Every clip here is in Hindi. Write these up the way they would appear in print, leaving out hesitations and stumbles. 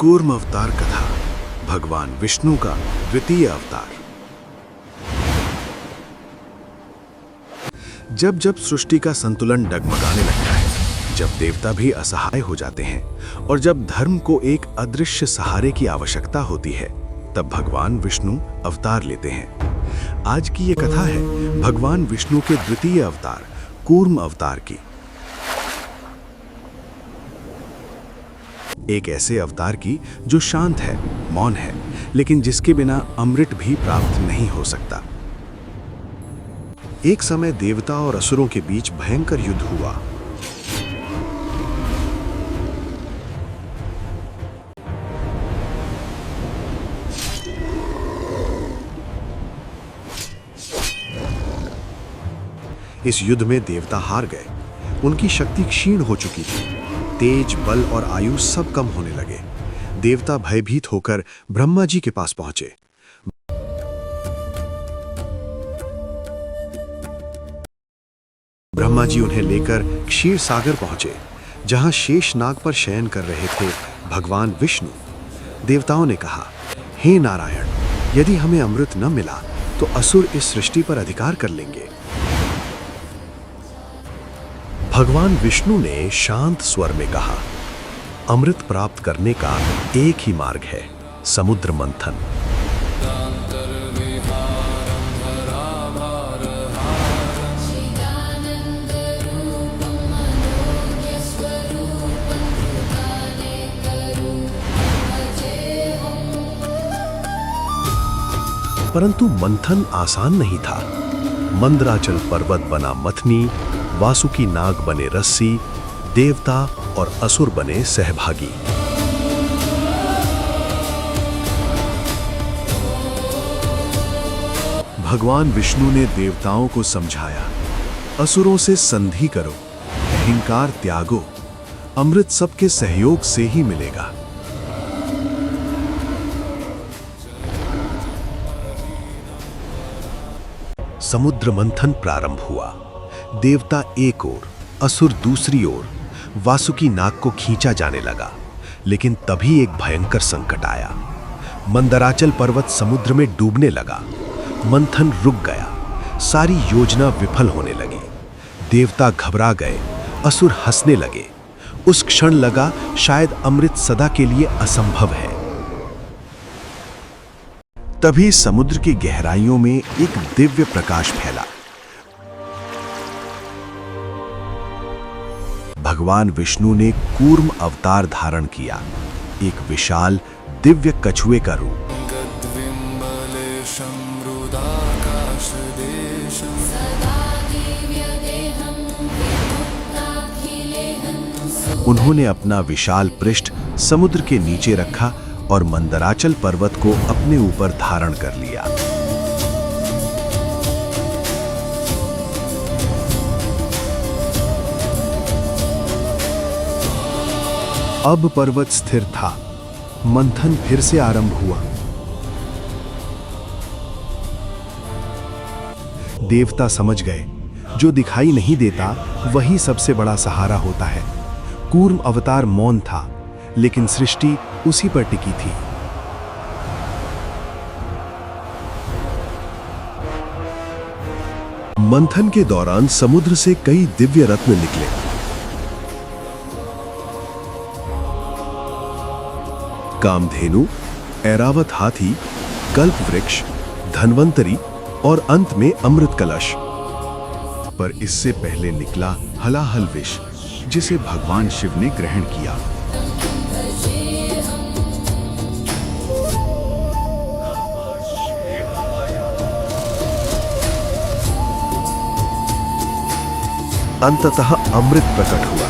कूर्म अवतार कथा, भगवान विष्णु का द्वितीय अवतार। जब जब सृष्टि का संतुलन डगमगाने लगता है, जब देवता भी असहाय हो जाते हैं और जब धर्म को एक अदृश्य सहारे की आवश्यकता होती है, तब भगवान विष्णु अवतार लेते हैं। आज की ये कथा है भगवान विष्णु के द्वितीय अवतार कूर्म अवतार की। एक ऐसे अवतार की जो शांत है, मौन है, लेकिन जिसके बिना अमृत भी प्राप्त नहीं हो सकता। एक समय देवता और असुरों के बीच भयंकर युद्ध हुआ। इस युद्ध में देवता हार गए। उनकी शक्ति क्षीण हो चुकी थी। तेज, बल और आयु सब कम होने लगे। देवता भयभीत होकर ब्रह्मा जी के पास पहुंचे। ब्रह्मा जी उन्हें लेकर क्षीर सागर पहुंचे, जहां शेष नाग पर शयन कर रहे थे भगवान विष्णु। देवताओं ने कहा, हे नारायण, यदि हमें अमृत न मिला तो असुर इस सृष्टि पर अधिकार कर लेंगे। भगवान विष्णु ने शांत स्वर में कहा, अमृत प्राप्त करने का एक ही मार्ग है, समुद्र मंथन। परंतु मंथन आसान नहीं था। मंदराचल पर्वत बना मथनी, वासुकी नाग बने रस्सी, देवता और असुर बने सहभागी। भगवान विष्णु ने देवताओं को समझाया, असुरों से संधि करो, अहंकार त्यागो, अमृत सबके सहयोग से ही मिलेगा। समुद्र मंथन प्रारंभ हुआ। देवता एक ओर, असुर दूसरी ओर, वासुकी नाग को खींचा जाने लगा। लेकिन तभी एक भयंकर संकट आया। मंदराचल पर्वत समुद्र में डूबने लगा। मंथन रुक गया। सारी योजना विफल होने लगी। देवता घबरा गए, असुर हंसने लगे। उस क्षण लगा शायद अमृत सदा के लिए असंभव है। तभी समुद्र की गहराइयों में एक दिव्य प्रकाश फैला। भगवान विष्णु ने कूर्म अवतार धारण किया, एक विशाल दिव्य कछुए का रूप। उन्होंने अपना विशाल पृष्ठ समुद्र के नीचे रखा और मंदराचल पर्वत को अपने ऊपर धारण कर लिया। अब पर्वत स्थिर था। मंथन फिर से आरंभ हुआ। देवता समझ गए, जो दिखाई नहीं देता वही सबसे बड़ा सहारा होता है। कूर्म अवतार मौन था, लेकिन सृष्टि उसी पर टिकी थी। मंथन के दौरान समुद्र से कई दिव्य रत्न निकले। कामधेनु, ऐरावत हाथी, कल्प वृक्ष, धन्वंतरी और अंत में अमृत कलश। पर इससे पहले निकला हलाहल विष, जिसे भगवान शिव ने ग्रहण किया। अंततः अमृत प्रकट हुआ।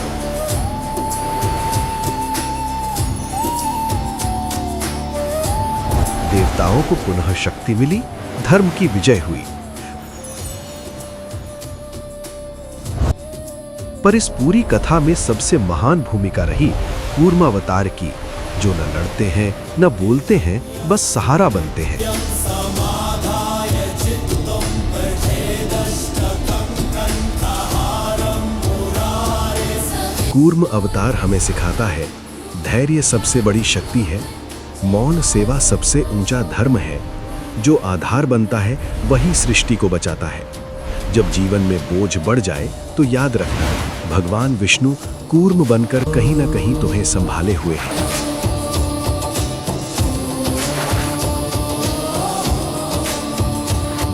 देवताओं को पुनः शक्ति मिली, धर्म की विजय हुई। पर इस पूरी कथा में सबसे महान भूमिका रही कूर्म अवतार की, जो न लड़ते हैं न बोलते हैं, बस सहारा बनते हैं। कूर्म अवतार हमें सिखाता है, धैर्य सबसे बड़ी शक्ति है, मौन सेवा सबसे ऊंचा धर्म है। जो आधार बनता है वही सृष्टि को बचाता है। जब जीवन में बोझ बढ़ जाए तो याद रखना, भगवान विष्णु कूर्म बनकर कहीं ना कहीं तुम्हें संभाले हुए हैं।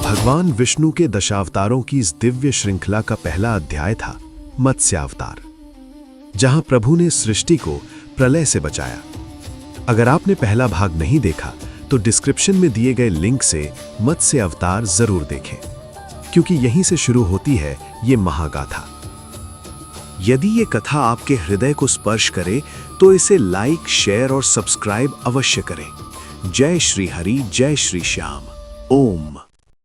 भगवान विष्णु के दशावतारों की इस दिव्य श्रृंखला का पहला अध्याय था मत्स्यावतार, जहां प्रभु ने सृष्टि को प्रलय से बचाया। अगर आपने पहला भाग नहीं देखा तो डिस्क्रिप्शन में दिए गए लिंक से मत्स्य अवतार जरूर देखें, क्योंकि यहीं से शुरू होती है ये महागाथा। यदि ये कथा आपके हृदय को स्पर्श करे तो इसे लाइक, शेयर और सब्सक्राइब अवश्य करें। जय श्री हरि, जय श्री श्याम। ओम।